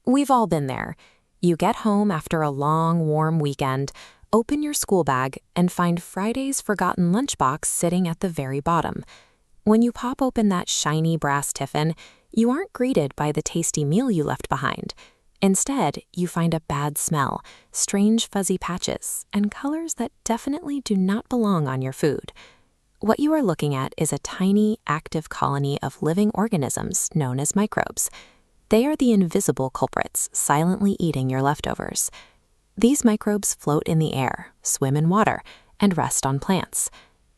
We've all been there. You get home after a long, warm weekend, open your school bag, and find Friday's forgotten lunchbox sitting at the very bottom. When you pop open that shiny brass tiffin, you aren't greeted by the tasty meal you left behind. Instead, you find a bad smell, strange fuzzy patches, and colors that definitely do not belong on your food. What you are looking at is a tiny, active colony of living organisms known as microbes. They are the invisible culprits silently eating your leftovers. These microbes float in the air, swim in water, and rest on plants.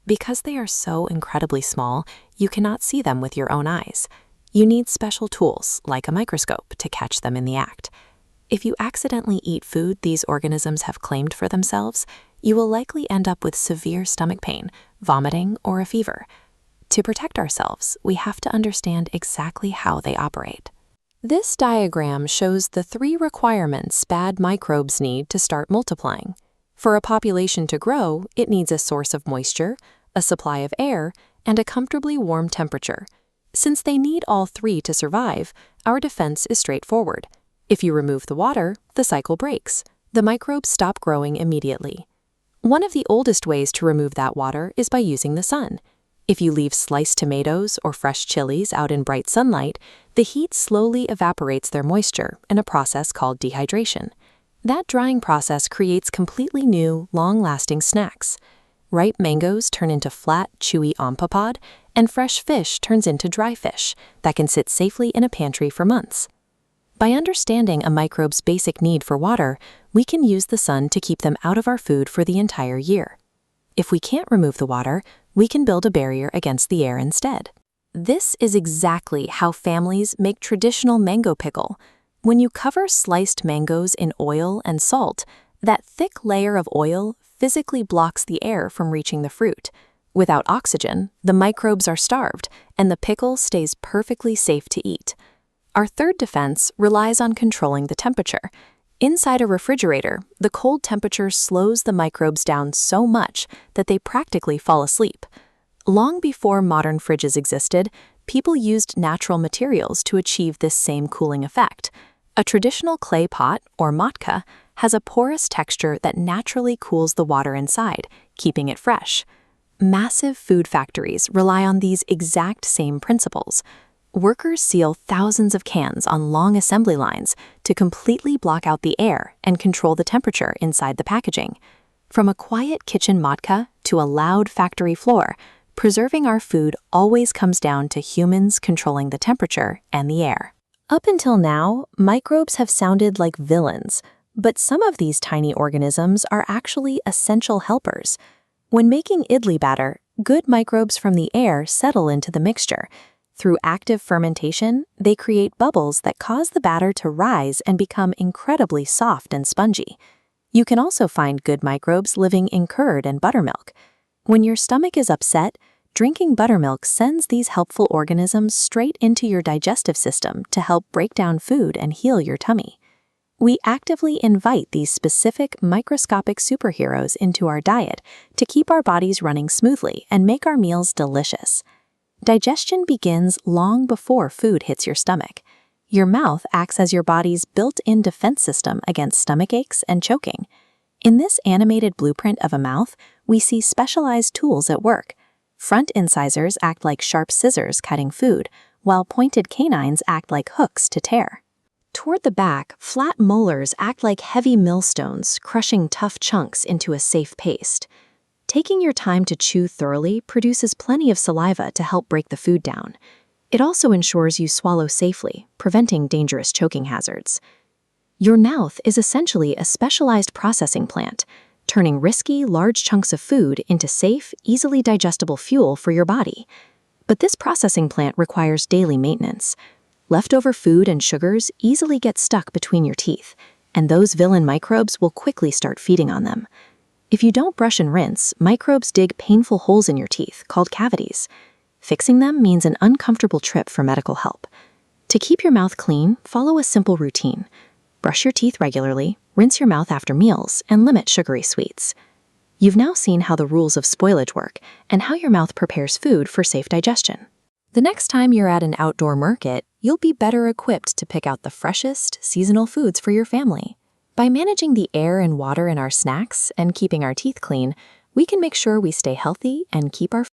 Because they are so incredibly small, you cannot see them with your own eyes. You need special tools, like a microscope, to catch them in the act. If you accidentally eat food these organisms have claimed for themselves, you will likely end up with severe stomach pain, vomiting, or a fever. To protect ourselves, we have to understand exactly how they operate. This diagram shows the 3 requirements bad microbes need to start multiplying. For a population to grow, it needs a source of moisture, a supply of air, and a comfortably warm temperature. Since they need all 3 to survive, our defense is straightforward. If you remove the water, the cycle breaks. The microbes stop growing immediately. One of the oldest ways to remove that water is by using the sun. If you leave sliced tomatoes or fresh chilies out in bright sunlight, the heat slowly evaporates their moisture in a process called dehydration. That drying process creates completely new, long-lasting snacks. Ripe mangoes turn into flat, chewy ompapod, and fresh fish turns into dry fish that can sit safely in a pantry for months. By understanding a microbe's basic need for water, we can use the sun to keep them out of our food for the entire year. If we can't remove the water, we can build a barrier against the air instead. This is exactly how families make traditional mango pickle. When you cover sliced mangoes in oil and salt, that thick layer of oil physically blocks the air from reaching the fruit. Without oxygen, the microbes are starved, and the pickle stays perfectly safe to eat. Our third defense relies on controlling the temperature. Inside a refrigerator, the cold temperature slows the microbes down so much that they practically fall asleep. Long before modern fridges existed, people used natural materials to achieve this same cooling effect. A traditional clay pot, or matka, has a porous texture that naturally cools the water inside, keeping it fresh. Massive food factories rely on these exact same principles. Workers seal thousands of cans on long assembly lines to completely block out the air and control the temperature inside the packaging. From a quiet kitchen matka to a loud factory floor, preserving our food always comes down to humans controlling the temperature and the air. Up until now, microbes have sounded like villains, but some of these tiny organisms are actually essential helpers. When making idli batter, good microbes from the air settle into the mixture. Through active fermentation, they create bubbles that cause the batter to rise and become incredibly soft and spongy. You can also find good microbes living in curd and buttermilk. When your stomach is upset, drinking buttermilk sends these helpful organisms straight into your digestive system to help break down food and heal your tummy. We actively invite these specific microscopic superheroes into our diet to keep our bodies running smoothly and make our meals delicious. Digestion begins long before food hits your stomach. Your mouth acts as your body's built-in defense system against stomach aches and choking. In this animated blueprint of a mouth, we see specialized tools at work. Front incisors act like sharp scissors cutting food, while pointed canines act like hooks to tear. Toward the back, flat molars act like heavy millstones, crushing tough chunks into a safe paste. Taking your time to chew thoroughly produces plenty of saliva to help break the food down. It also ensures you swallow safely, preventing dangerous choking hazards. Your mouth is essentially a specialized processing plant, turning risky, large chunks of food into safe, easily digestible fuel for your body. But this processing plant requires daily maintenance. Leftover food and sugars easily get stuck between your teeth, and those villain microbes will quickly start feeding on them. If you don't brush and rinse, microbes dig painful holes in your teeth, called cavities. Fixing them means an uncomfortable trip for medical help. To keep your mouth clean, follow a simple routine. Brush your teeth regularly, rinse your mouth after meals, and limit sugary sweets. You've now seen how the rules of spoilage work and how your mouth prepares food for safe digestion. The next time you're at an outdoor market, you'll be better equipped to pick out the freshest, seasonal foods for your family. By managing the air and water in our snacks and keeping our teeth clean, we can make sure we stay healthy and keep our